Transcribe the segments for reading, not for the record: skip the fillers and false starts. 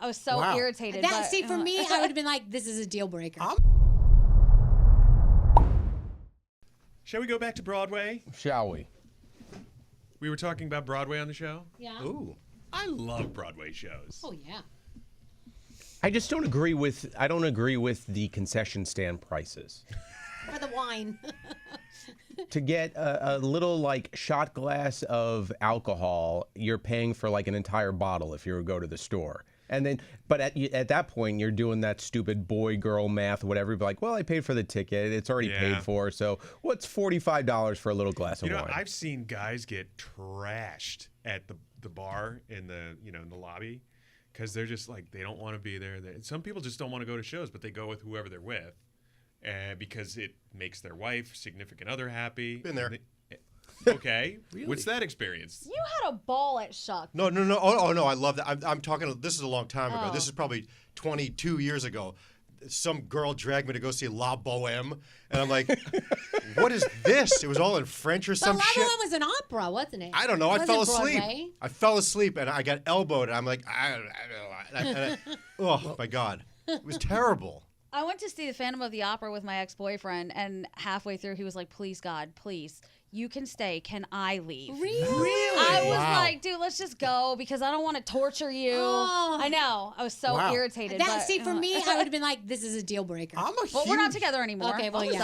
I was so irritated. See, for me, I would have been like, this is a deal breaker. Shall we go back to Broadway? Shall we? We were talking about Broadway on the show. Yeah. Ooh, I love Broadway shows. Oh, yeah. I just don't agree with. I don't agree with the concession stand prices. For the wine. To get a little like shot glass of alcohol, you're paying for like an entire bottle if you go to the store. And then, but at that point, you're doing that stupid boy-girl math, whatever. You're like, well, I paid for the ticket; it's already paid for. So, what's $45 for a little glass of wine? I've seen guys get trashed at the bar in the in the lobby because they're just like they don't want to be there. Some people just don't want to go to shows, but they go with whoever they're with, because it makes their wife, significant other happy. Been there. Okay. Really? What's that experience? You had a ball at Shuck. No. Oh, no, I love that. I'm talking, this is a long time ago. Oh. This is probably 22 years ago. Some girl dragged me to go see La Boheme, and I'm like, what is this? It was all in French or some shit. La Boheme was an opera, wasn't it? I don't know. I fell asleep. Broadway? I fell asleep, and I got elbowed, and I'm like, oh, my God. It was terrible. I went to see the Phantom of the Opera with my ex-boyfriend, and halfway through he was like, please, God, please, you can stay. Can I leave? Really? I was like, dude, let's just go because I don't want to torture you. Oh. I know. I was so irritated. See, for me, I would have been like, this is a deal breaker. Well, we're not together anymore. Okay, well, So.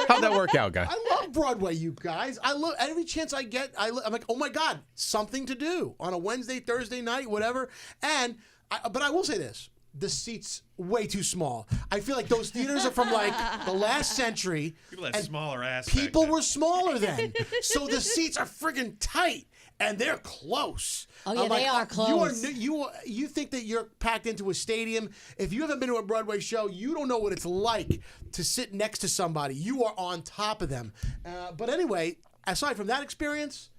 How'd that work out, guys? I love Broadway, you guys. I love every chance I get. I'm like, oh my God, something to do on a Wednesday, Thursday night, whatever. But I will say this. The seats way too small. I feel like those theaters are from like the last century. People had smaller ass. People were smaller then. So the seats are friggin' tight and they're close. Oh yeah, they are close. You think that you're packed into a stadium. If you haven't been to a Broadway show, you don't know what it's like to sit next to somebody. You are on top of them. But anyway, aside from that experience,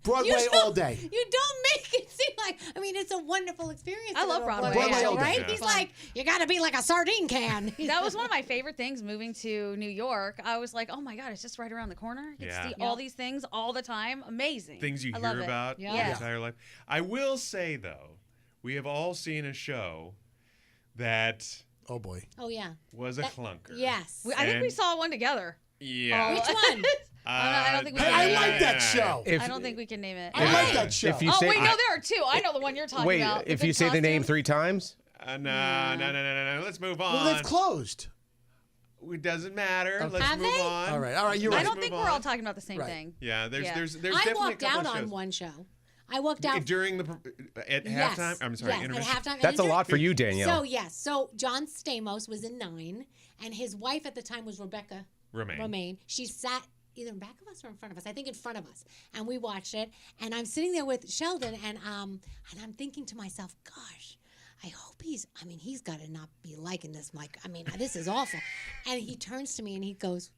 Broadway all day. You don't make it seem like, it's a wonderful experience. I love Broadway. Broadway, right? Yeah. He's like, you got to be like a sardine can. That was one of my favorite things moving to New York. I was like, oh my God, it's just right around the corner. You get to see all these things all the time. Amazing. Things you hear about your entire life. I will say, though, we have all seen a show that oh boy. Oh yeah. was a clunker. Yes. I think we saw one together. Yeah. Which one? I don't think we can I name like it. that show. I don't think we can name it. I like that show. If you Oh, say, wait, no, there are two. I know the one you're talking wait, about. if you say the name 3 times? No. Let's move on. Well, they've closed. It doesn't matter. Okay. Let's Have move they? on. All right. You're right. I don't think we're all talking about the same Right. thing. Yeah, there's I definitely walked a couple out of shows. on one show. I walked out During the at Yes. halftime. I'm sorry, Yes, intermission. at halftime. That's a lot for you, Danielle. So John Stamos was in 9, and his wife at the time was Rebecca Romaine. She sat either in back of us or in front of us. I think in front of us. And we watched it. And I'm sitting there with Sheldon, and I'm thinking to myself, gosh, I hope he's got to not be liking this, Mike. This is awful. And he turns to me and he goes,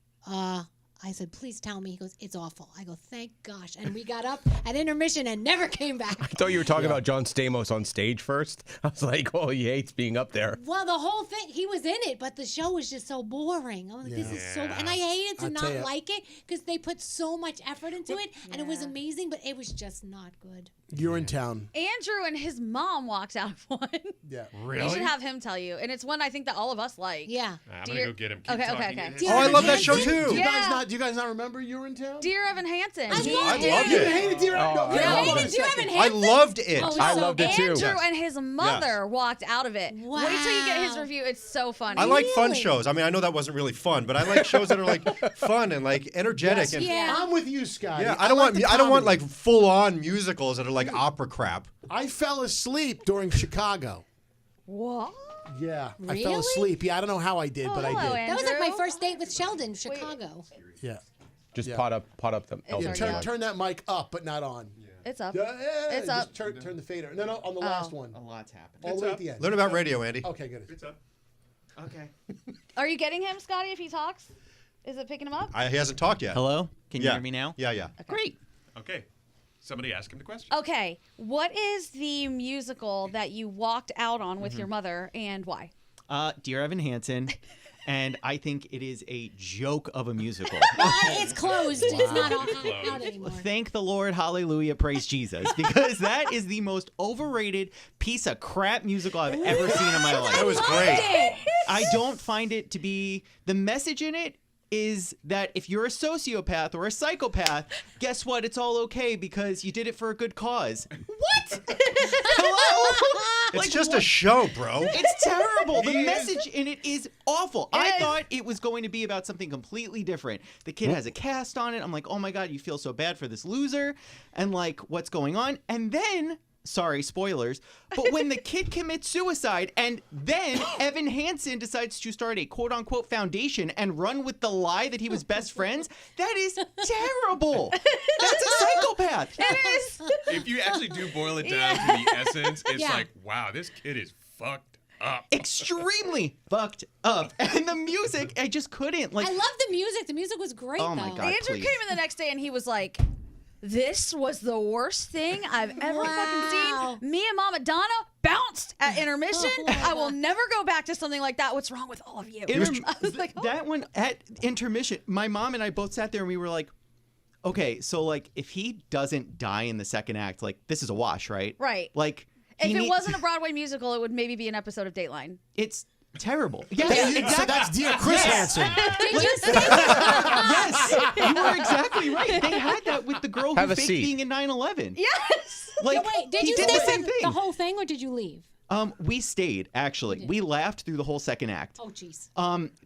I said, please tell me. He goes, it's awful. I go, thank gosh. And we got up at intermission and never came back. I thought you were talking about John Stamos on stage first. I was like, oh, he hates being up there. Well, the whole thing, he was in it, but the show was just so boring. I'm like, this is so, and I hated to not like it because they put so much effort into it, and it was amazing, but it was just not good. You're in town. Andrew and his mom walked out of one. Yeah. Really? You should have him tell you. And it's one I think that all of us like. Yeah. I'm going to go get him. Keep Okay. talking. Oh, I love that show, too. Do you guys not remember you were in town? Dear Evan Hansen. I loved You it. hated Dear Evan. Oh, No, I hold on a hated Dear second. Evan I loved it. I loved it too. Andrew and his mother walked out of it. Wow. Wait till you get his review. It's so funny. I like fun Really? shows. I know that wasn't really fun, but I like shows that are like fun and like energetic. And Yeah. I'm with you, Scotty. I don't want the like comedy. full on musicals that are like opera crap. I fell asleep during Chicago. What? Yeah, I Really? fell asleep. Yeah, I don't know how I did, but I hello, did. That was like my Andrew. first date with Sheldon, Chicago. Yeah. Just pot up the elbow. Turn that mic up, but not on. It's up. Yeah, It's just up. turn the fader. No, on the last one. A lot's happened. All the way at the end. Learn about radio, Andy. Okay, good. It's up. Okay. Are you getting him, Scotty, if he talks? Is it picking him up? He hasn't talked yet. Hello? Can you Yeah. hear me now? Yeah. Great. Okay. Somebody ask him the question. Okay. What is the musical that you walked out on with your mother and why? Dear Evan Hansen. and I think it is a joke of a musical. It's closed. It's not out anymore. Thank the Lord, hallelujah, praise Jesus, because that is the most overrated piece of crap musical I've ever seen in my life. That was great. I don't find it to be, the message in it is that if you're a sociopath or a psychopath, guess what? It's all okay because you did it for a good cause. What? Hello? It's just a show, bro. It's terrible. The message in it is awful. I thought it was going to be about something completely different. The kid has a cast on it. I'm like, oh my God, you feel so bad for this loser. And like, what's going on? And then... Sorry, spoilers. But when the kid commits suicide and then Evan Hansen decides to start a quote-unquote foundation and run with the lie that he was best friends, that is terrible. That's a psychopath. It is. If you actually do boil it down to the essence, it's like, wow, this kid is fucked up. Extremely fucked up. And the music, I just couldn't. Like, I love the music. The music was great, Oh, my though. God. Andrew please. came in the next day and he was like, this was the worst thing I've ever fucking seen. Me and Mama Donna bounced at intermission. I will never go back to something like that. What's wrong with all of you? I was like, oh. That one at intermission, my mom and I both sat there and we were like, okay, so like if he doesn't die in the second act, like this is a wash, right? Right. Like If it wasn't a Broadway musical, it would maybe be an episode of Dateline. It's terrible. Yeah, So exactly. that's Dear Chris Hansen. Did you see Yes, you were exactly right. They had that with the girl Have who a faked seat. being in 9/11. Yes. Like, Wait, did he you did stay the same for thing. the whole thing, or did you leave? We stayed, actually. We laughed through the whole second act. Oh, jeez.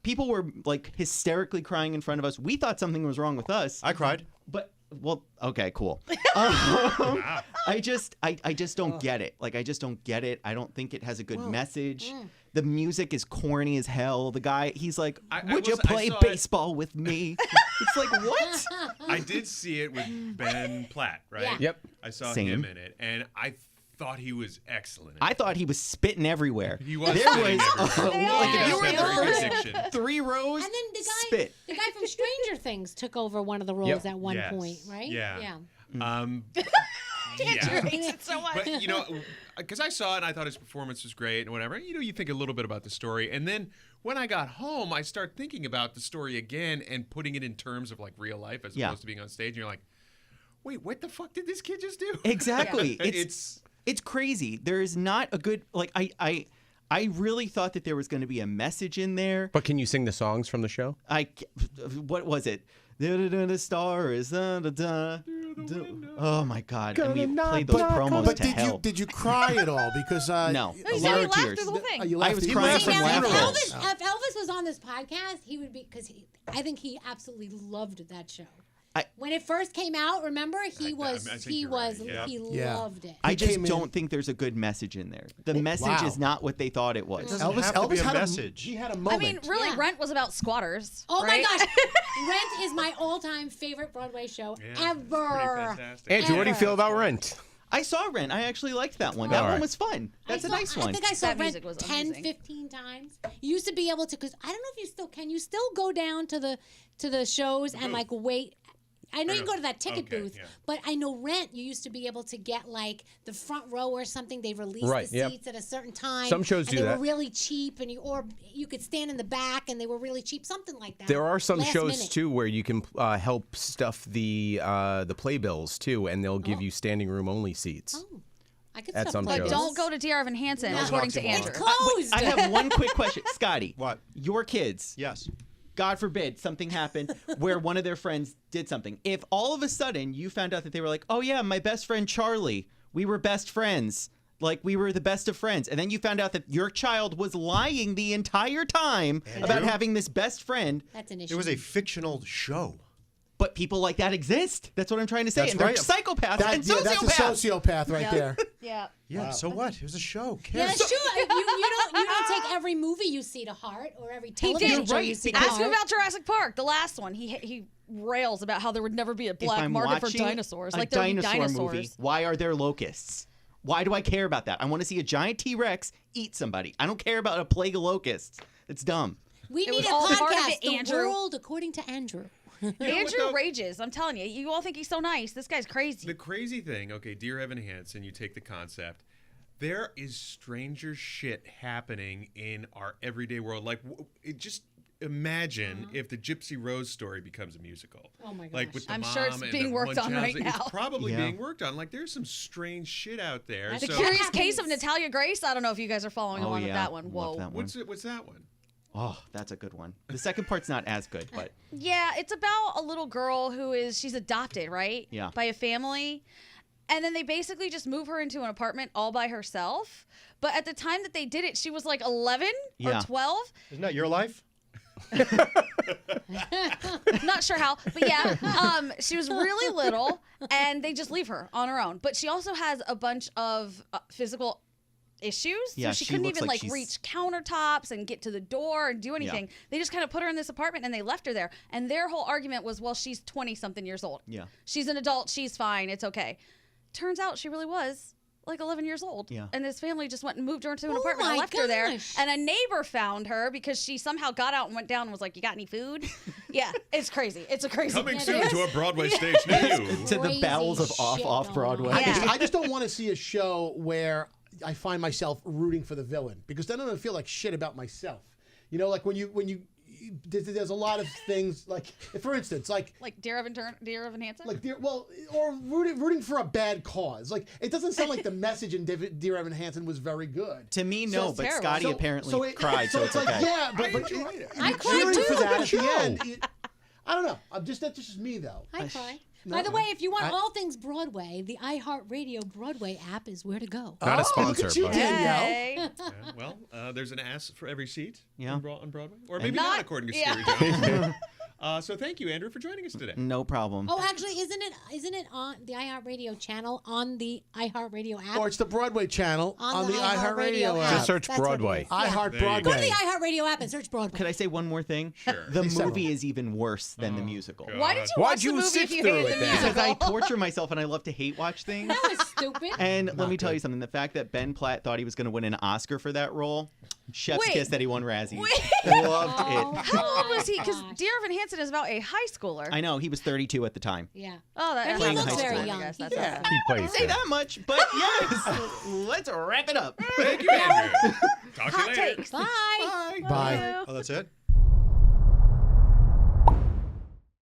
People were like hysterically crying in front of us. We thought something was wrong with us. I cried. But well, okay, cool. I just don't get it. Like I just don't get it. I don't think it has a good message. The music is corny as hell. The guy, he's like, "Would you play baseball with me?" It's like, what? I did see it with Ben Platt, right? Yeah. Yep. I saw Same. him in it, and I thought he was excellent. I thought he was spitting everywhere. He was. There spitting was everywhere. like He if you does were in have the very good first diction. 3 rows, And then spit. the guy from Stranger Things took over one of the roles at one Yes. point, right? Yeah. Yeah. Yeah. hates it so much. But you know, because I saw it and I thought his performance was great and whatever. You know, you think a little bit about the story, and then when I got home, I start thinking about the story again and putting it in terms of like real life as opposed to being on stage. And you're like, wait, what the fuck did this kid just do? Exactly. Yeah. It's crazy. There is not a good like I really thought that there was going to be a message in there. But can you sing the songs from the show? What was it? The star is oh my God! And we played those promos But to hell. did you cry at all? Because No. You A said lot you of laughed tears. through the whole thing. You I laughed was at- crying you from laughed at laughter. funerals. If Elvis was on this podcast, he would be, because I think he absolutely loved that show. When it first came out, remember, I think you're right. Yeah. he Yeah. loved it. I just came in- don't think there's a good message in there. The message is not what they thought it was. It doesn't have to be a had message. He had a I moment. mean, really, Yeah. Rent was about squatters. Oh right? my gosh, Rent is my all-time favorite Broadway show Yeah, ever. pretty fantastic. Andrew, what do you feel about Rent? I saw Rent. I actually liked that one. That All one right. was fun. That's a nice one. I think I saw That Rent music was 10, amazing. 15 times. You used to be able to, because I don't know if you still can. You still go down to the shows and like wait. I know you can go to that ticket Okay, booth, yeah. but I know Rent, you used to be able to get like the front row or something. They released Right, the yep. seats at a certain time. Some shows and do they that. were really cheap, and you could stand in the back, and they were really cheap, something like that. There are some Last shows minute. too where you can help stuff the playbills too, and they'll give you standing room only seats. Oh, I could At stuff some play shows. bills. Don't go to D.R. Evan Hansen, No. according to It's Andrew. It's closed. I have one quick question, Scotty. What? Your kids. Yes. God forbid something happened where one of their friends did something. If all of a sudden you found out that they were like, oh yeah, my best friend Charlie, we were best friends. Like we were the best of friends. And then you found out that your child was lying the entire time about having this best friend. That's an issue. It was a fictional show. But people like that exist. That's what I'm trying to say. That's and they're right. psychopaths and that's a sociopaths. sociopath right there. Yeah. Yeah. So what? It was a show. Yeah, Kids. that's true. You don't take every movie you see to heart or every television did. show Right, you see to because- Ask him heart. about Jurassic Park, the last one. He rails about how there would never be a If black I'm market for watching dinosaurs. a Like there would be dinosaur dinosaurs. movie, why are there locusts? Why do I care about that? I want to see a giant T-Rex eat somebody. I don't care about a plague of locusts. It's dumb. We It need was a all part of podcast, it, The Andrew. World According to Andrew. Andrew rages. I'm telling you. You all think he's so nice. This guy's crazy. The crazy thing, okay, Dear Evan Hansen, you take the concept. There is stranger shit happening in our everyday world. Like, it just imagine if the Gypsy Rose story becomes a musical. Oh my gosh. Like with the I'm mom sure it's and being the worked on right Munchausen. now. It's probably Yeah. being worked on. Like there's some strange shit out there. That's The So Curious happens. Case of Natalia Grace. I don't know if you guys are following Oh, along yeah. with that one. Love Whoa. that one. what's that one? Oh, that's a good one. The second part's not as good, but Yeah, it's about a little girl she's adopted, right? Yeah. By a family. And then they basically just move her into an apartment all by herself. But at the time that they did it, she was like 11 Yeah. or 12. Isn't that your life? Not sure how, but yeah, she was really little, and they just leave her on her own. But she also has a bunch of physical issues, Yeah, so she she couldn't looks even like like she's- reach countertops and get to the door and do anything. They just kind of put her in this apartment and they left her there. And their whole argument was, well, she's 20-something years old. Yeah. She's an adult. She's fine. It's okay. Turns out she really was like 11 years old. Yeah. And his family just went and moved her into an Oh apartment and my left her there. gosh. And a neighbor found her because she somehow got out and went down and was like, "You got any food?" Yeah, it's crazy. It's a crazy. Coming Yeah, soon there's- to a Broadway stage near you. to the bowels of Crazy shit off going Broadway. on. Yeah. I just don't want to see a show where I find myself rooting for the villain because then I'm gonna feel like shit about myself. You know, like when you there's a lot of things like, for instance, like Dear Evan Hansen. or rooting for a bad cause. Like it doesn't sound like the message in Dear Evan Hansen was very good. To me, no, it's but terrible. Scotty apparently cried, so it's like, okay. yeah, but I cried cheering too. for that at Show. the end. I don't know. That's just me though. I cry. No. By the way, if you want I- all things Broadway, the iHeartRadio Broadway app is where to go. Not a sponsor, Look at you, but Danielle. Hey. Yeah, well, there's an ass for every seat Yeah. on Broadway. Or maybe not, Not- according to yeah. Scary Jones. So thank you, Andrew, for joining us today. No problem. Oh, actually, isn't it on the iHeartRadio channel on the iHeartRadio app? Or it's the Broadway channel on the iHeartRadio app. app. Just search That's what it Broadway. is. Yeah. iHeart There you go. Go to Broadway. the iHeartRadio app and search Broadway. Could I say one more thing? Sure. The Say several. movie is even worse than the musical. God. Why did you Why'd watch you the movie sit if you through hated it the then? musical? Because I torture myself and I love to hate watch things. That was stupid. And let me tell you something. The fact that Ben Platt thought he was going to win an Oscar for that role, chef's Wait. kiss that he won Razzies. Wait. Loved it. How old was he? Because Gosh. Dear Evan Hansen is about a high schooler. I know, he was 32 at the time. Yeah. Oh, that And that's he not looks high very school, I young. guess. He That's does. awesome. He I didn't plays say that. that much, but yes. Let's wrap it up. Thank you, Andrew. Talk to you Hot later. takes. Bye. Bye. Oh, that's it?